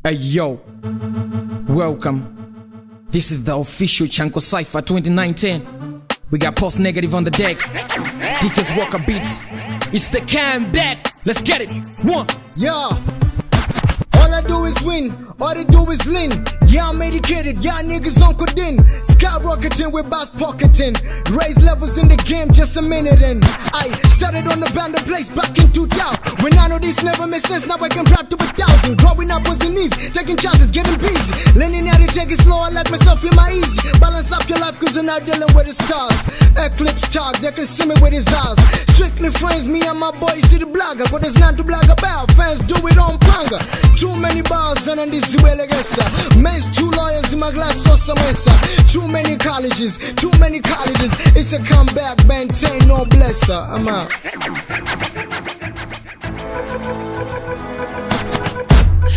Hey yo, welcome. This is the official Chanco Cypher 2019. We got Post Negative on the deck. Deacons Walker beats. It's the comeback. Let's get it. One. Yeah. All I do is win, all they do is lean. Yeah, I'm educated, y'all niggas on codeine. Skyrocketing with bass pocketing. Raise levels in the game, just a minute in. I started on the band of place back in 2000. When I know this never makes sense, now I can rap to 1,000. Growing up was in ease, taking chances, getting busy. Learning how to take it slow, I like myself in my easy. Balance up your life cause you're not dealing with the stars. Eclipse talk, they can see me with his eyes. Strictly friends, me and my boys see the blogger. But there's nothing to blog about, fans do it on panga. Too many bars and on this way legessa. Men's two lawyers in my glass sauce mesa. Too many colleges. It's a comeback, maintain no blesser. I'm out.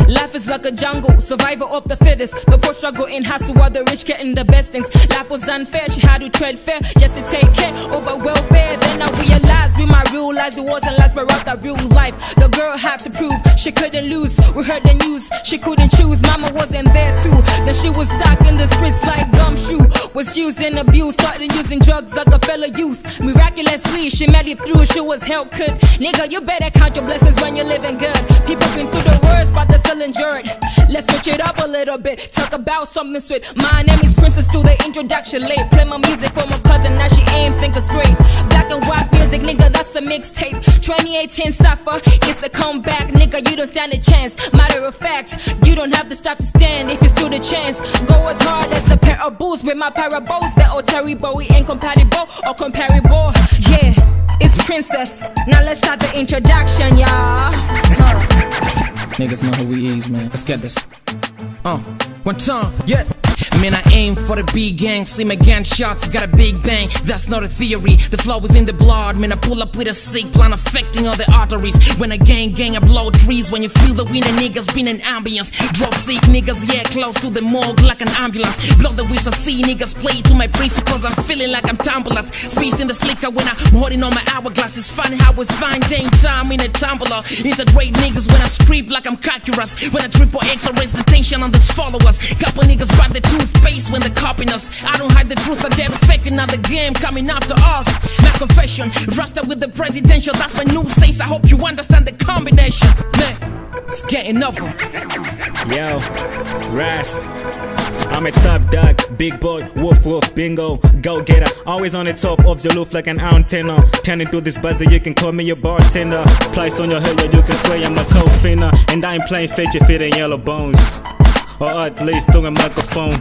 Life is like a jungle, survival of the fittest. The poor struggle in hustle while the rich getting the best things. Life was unfair, she had to tread fair just to take care over welfare. Then I realized with my real lives it wasn't lies but rather real life. The girl had to prove she couldn't lose. We heard the news, she couldn't choose. Mama wasn't there too. Then she was stuck in the streets like gumshoe. Was used and abused, started using drugs like a fellow youth. Miraculously she made it through, she was held good. Nigga, you better count your blessings when you're living good. People been through the worst but they're still endured. Let's switch it up a little bit, talk about something sweet. My name is Princess to the introduction late. Play my music for my cousin, now she ain't think it's great. Black and white music, nigga, that's a mixtape. 2018 Cypher, it's a comeback. Nigga, you don't stand a chance. Matter of fact, you don't have the stuff to stand if you stood a chance. Go as hard as a pair of bulls with my parables. They're all terrible, we ain't compatible or comparable. Yeah, it's Princess. Now let's start the introduction, y'all. Niggas know who we is, man. Let's get this. One time, yeah. Man, I aim for the big gang. See my gunshots, got a big bang. That's not a theory, the flow is in the blood. Man, I pull up with a sick plan affecting all the arteries. When I gang, I blow trees. When you feel the wind, the niggas been in ambience. Drop sick niggas, yeah, close to the morgue like an ambulance. Blow the whistle, see niggas play to my principles. I'm feeling like I'm tumblers. Space in the slicker when I'm holding on my hourglass. It's funny how we find dame time in a tumbler. Integrate niggas when I strip like I'm Kakuras. When I triple X, I raise the tension on these followers. Couple niggas bite the toothpaste when they're copying us. I don't hide the truth, I dare to fake another game coming after us. My confession, Rasta with the presidential, that's my new says. I hope you understand the combination. Man, it's getting over. Yo, Ras, I'm a top dog, big boy, woof woof, bingo, go getter. Always on the top of your roof like an antenna. Turning through this buzzer, you can call me your bartender. Place on your head, yeah, you can swear I'm a co-finner. And I ain't playing fetch if it ain't yellow bones. Or at least through a microphone.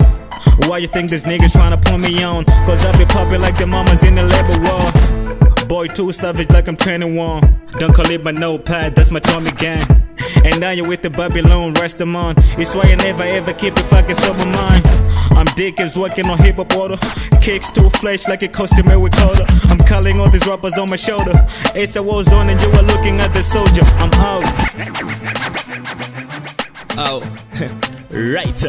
Why you think these niggas tryna put me on? Cause I be popping like the mamas in the labor war. Boy too savage like I'm 21. Don't call it my notepad, that's my Tommy gang. And now you're with the Babylon, rest them on. It's why I never ever keep a fucking sober mind. I'm dick is working on hip hop order. Kicks too flesh like it costume with coda. I'm calling all these rappers on my shoulder. It's the war zone and you are looking at the soldier. I'm out. Oh, right.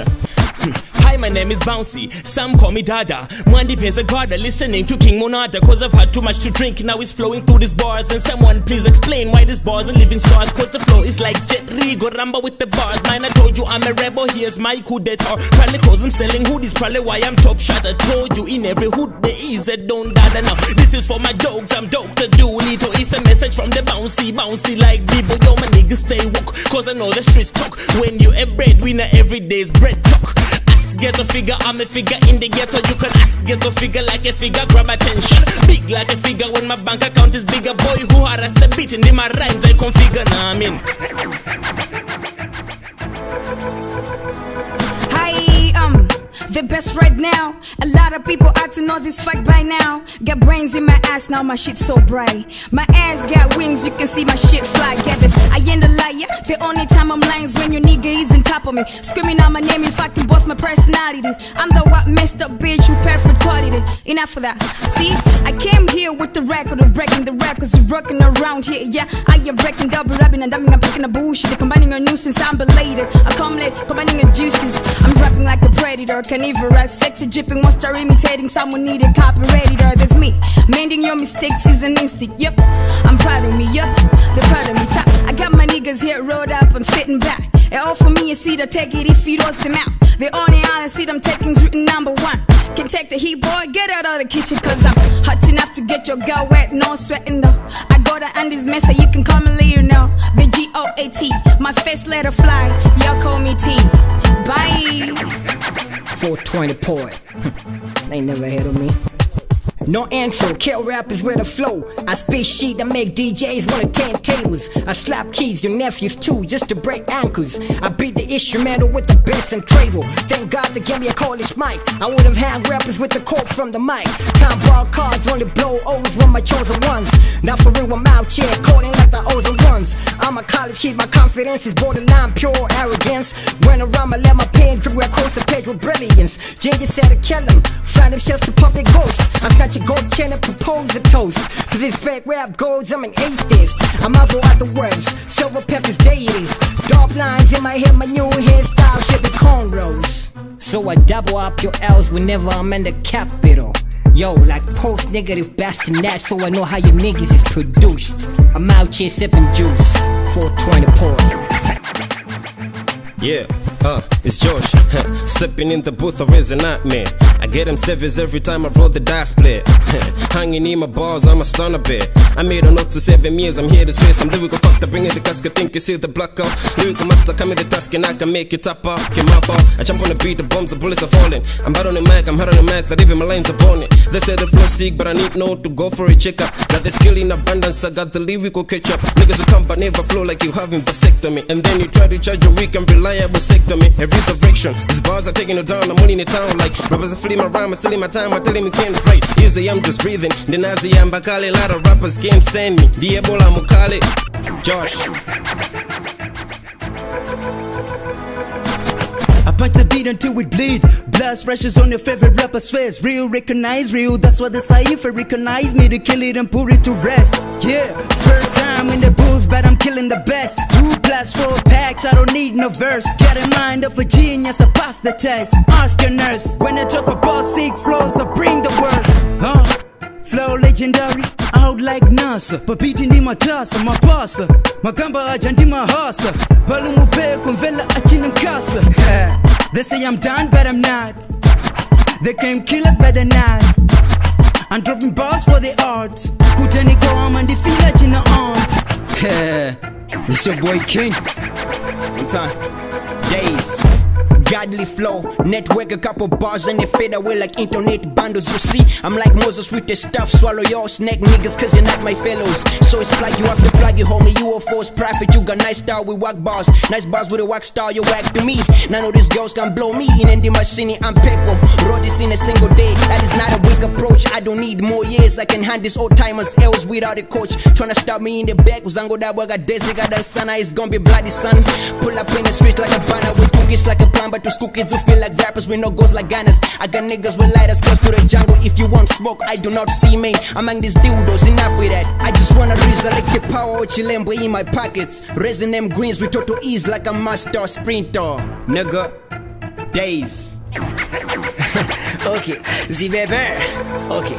Hi, my name is Bouncy, some call me Dada. Mandy pays a garda, listening to King Monada. Cause I've had too much to drink, now it's flowing through these bars. And someone please explain why these bars are leaving scars. Cause the flow is like Jet Rigo, Ramba with the bars. Man, I told you I'm a rebel, here's my coup d'etat. Probably cause I'm selling hoodies, probably why I'm top shot. I told you in every hood there is a don't dada. Now this is for my dogs, I'm Dr. Doolittle. It's a message from the bouncy, bouncy like Bibo. Yo, my niggas stay woke, cause I know the streets talk. When you a breadwinner, every day's bread talk. Ghetto figure, I'm a figure in the ghetto. You can ask ghetto figure like a figure, grab attention. Big like a figure when my bank account is bigger. Boy who harass the beat and in my rhymes I configure. Nah, I mean. Hi, the best right now. A lot of people ought to know this fact by now. Got brains in my ass, now my shit so bright. My ass got wings, you can see my shit fly. Get this, I ain't a liar. The only time I'm lying is when your nigga is on top of me, screaming out my name and fucking both my personalities. I'm the what messed up bitch with perfect quality. Enough of that. See, I came here with the record of breaking the records. You're working around here, yeah. I am breaking double rapping and dumbing. I'm picking a bullshit. They're combining a nuisance, I'm belated. I come late, combining a juices. I'm rapping like a predator, carnivorous, sexy dripping, monster imitating. Someone needed copyrighted, or there's me. Mending your mistakes is an instinct, yep. I'm proud of me, yep. They're proud of me, top. I got my niggas here rolled up, I'm sitting back. And all for me is either take it if it was the mouth. The only honest see them taking's written number one. Can take the heat, boy, get out of the kitchen, cause I'm hot enough to get your girl wet, no sweating though. I got her and this mess, so you can call me Leo now. The G-O-A-T, my first letter fly, y'all call me T. Bye. 420 poet. Ain't never heard of me. No intro, kill rappers with a flow. I spit shit that make DJs wanna turn tables. I slap keys, your nephews too, just to break ankles. I beat the instrumental with the bass and treble. Thank God they gave me a college mic. I would have had rappers with the quote from the mic. Time ball cards only blow O's when my chosen ones. Not for real, I'm out here calling like the O's and ones. I'm a college kid, my confidence is borderline pure arrogance. When around, I let my pen dribble across the page with brilliance. Ginger said to kill them, find themselves to pump their ghost. I got your gold chain and propose a toast. To this fake rap goes, I'm an atheist. I marvel at the words, silver peppers deities. Dark lines in my head, my new hairstyle should be cornrows. So I double up your L's whenever I'm in the capital. Yo, like post-negative bastinet, so I know how your niggas is produced. I'm out here sipping juice, 420 port. Yeah, it's Josh. Stepping in the booth, I raise a nightmare. I get them sevens every time I roll the dice play. Hanging in my balls, I'm a stunner bear. I made a note to 7 years, I'm here to sway some lyrical fuck to bring in the casket. Think you see the block out. Lyrical master, come in the task and I can make you tap out. Came up out. I jump on the beat, the bombs, the bullets are falling. I'm bad on the mic, I'm hard on the mic, that even my lines are burning. They say the flow sick, but I need no to go for a checkup. Got the skill in abundance, I got the lyrical catch up. Niggas who come but never flow like you having vasectomy. And then you try to charge your weak and reliable sectomy. A resurrection, these bars are taking it down, I'm only in the town like rappers are fleeing my rhyme, I'm stealing my time, I tell him you can't fight. Easy, I'm just breathing. The Nazi, I'm Bakali, a lot of rappers can't stand me. The Ebola, Mukali, Josh. I bite the beat until it bleed. Blood splashes on your favorite rapper's face. Real, recognize real. That's why the Cypher recognize me to kill it and put it to rest. Yeah, first time in the booth, but I'm killing the best. 2 plus 4 packs, I don't need no verse. Got a mind of a genius, I pass the test. Ask your nurse. When I talk about sick flows, I bring the worst. Flow legendary, out like NASA. Papiti ndi matasa, mapasa. Magamba aja ndi mahasa. Balumu peko mvela achina nkasa. They say I'm done, but I'm not. They claim killers, but they're not. I'm dropping bars for the art. Kutani go I'm and the village in the aunt. It's your boy King. One time. Days. Godly flow, network a couple bars and they fade away like internet bundles. You see, I'm like Moses with the stuff. Swallow your snack niggas cause you're not my fellows. So it's plug, you have to plug it, homie. You a false prophet, you got nice style with whack bars. Nice bars with a whack style, you whack to me. None of these girls can blow me in the machine, I'm pepper. Wrote this in a single day, that is not a weak approach. I don't need more years, I can hand these old timers else without a coach. Tryna stop me in the back, Zango that waga desiga that sana is gonna be bloody son. Pull up in the street like a banner with two kids like a plan. But to school kids who feel like rappers with no goals like Gunners. I got niggas with lighters close to the jungle. If you want smoke, I do not see me among these dildos. Enough with that. I just wanna reselect the power of Chilembo in my pockets. Raising them greens with total ease like a master sprinter. Nigga, days. Okay, Z-Baby. Okay.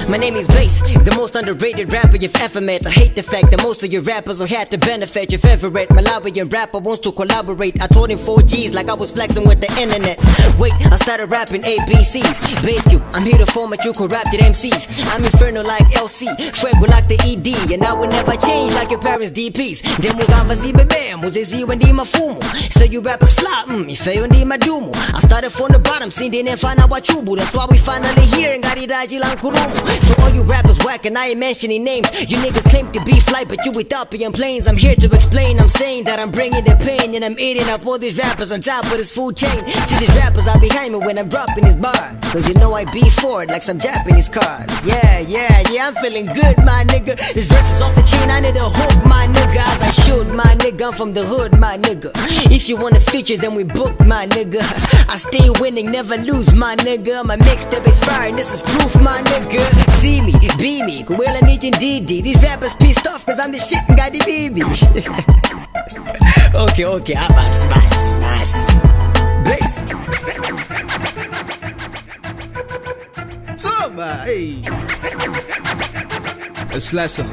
My name is Blaze, the most underrated rapper you've ever met. I hate the fact that most of your rappers don't have to benefit your favorite Malawian rapper wants to collaborate. I told him 4Gs like I was flexing with the internet. Wait, I started rapping ABCs. Base Cube, I'm here to format you corrupted MCs. I'm infernal like LC, Fuego like the ED. And I will never change like your parents' DPs. Demo gava Z-Baby, muzezi wendi mafumo. So you rappers flop, ifeyo ndi madumo. I started from the bottom, sindi nefana wachubu. That's why we finally here and got it lankurumu. So all you rappers whack and I ain't mentioning names. You niggas claim to be fly but you Ethiopian planes. I'm here to explain, I'm saying that I'm bringing the pain. And I'm eating up all these rappers on top of this food chain. See these rappers are behind me when I'm dropping these bars. Cause you know I be forward like some Japanese cars. Yeah, I'm feeling good my nigga. This verse is off the chain, I need a hook my nigga. As I should my nigga, I'm from the hood my nigga. If you want a feature then we book my nigga. I stay winning, never lose my nigga. My mixtape is fire, this is proof my nigga. See me, be me, Kuwela Nijin DD. These rappers pissed off cause I'm the shit and got the baby. Okay, abas, mas. Blaze. Soba, hey. A slasher.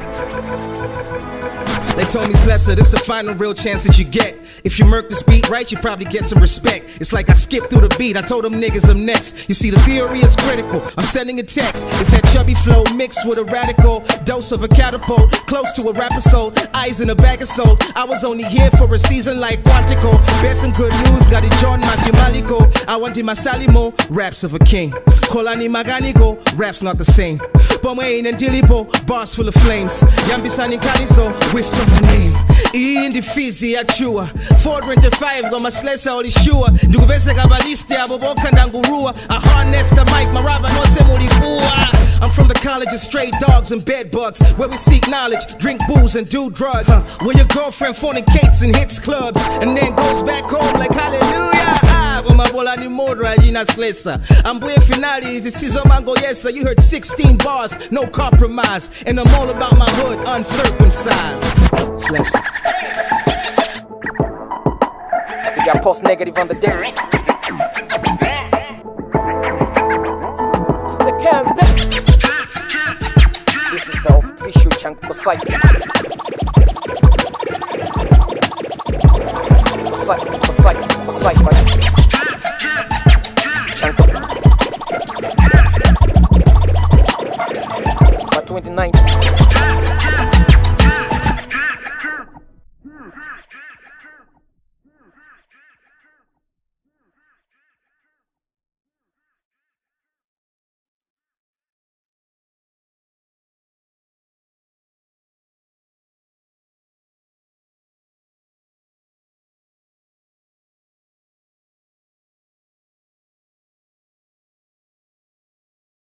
They told me, Slesser, this the final real chance that you get. If you murk this beat right, you probably get some respect. It's like I skipped through the beat, I told them niggas I'm next. You see, the theory is critical, I'm sending a text. It's that chubby flow mixed with a radical dose of a catapult, close to a rapper soul, eyes in a bag of soul. I was only here for a season like Quantico. Bet some good news, got it John Matthew Maliko. I wanted my Salimo, raps of a king. Kolani Maganigo, raps not the same. Pomain and Dilipo, bars full of flames. Yambisani Kaniso, whisper my name. E in the Fizi Achua 425 got my Slesser all sure. Dugubese Gabalisti Abobo Kandangurua. I harness the mic, my rabba no semulipua. I'm from the college of stray dogs and bed bugs, where we seek knowledge, drink booze and do drugs. Where your girlfriend fornicates and hits clubs, and then goes back home like hallelujah. Ambuye finali zisizo mango yesa. You heard 16 bars, no compromise, and I'm all about my hood, uncircumcised. Slesser. We got post negative on the deck. It's the campus. This is the official Chanco Cypher. Cypher. Chanco. 29.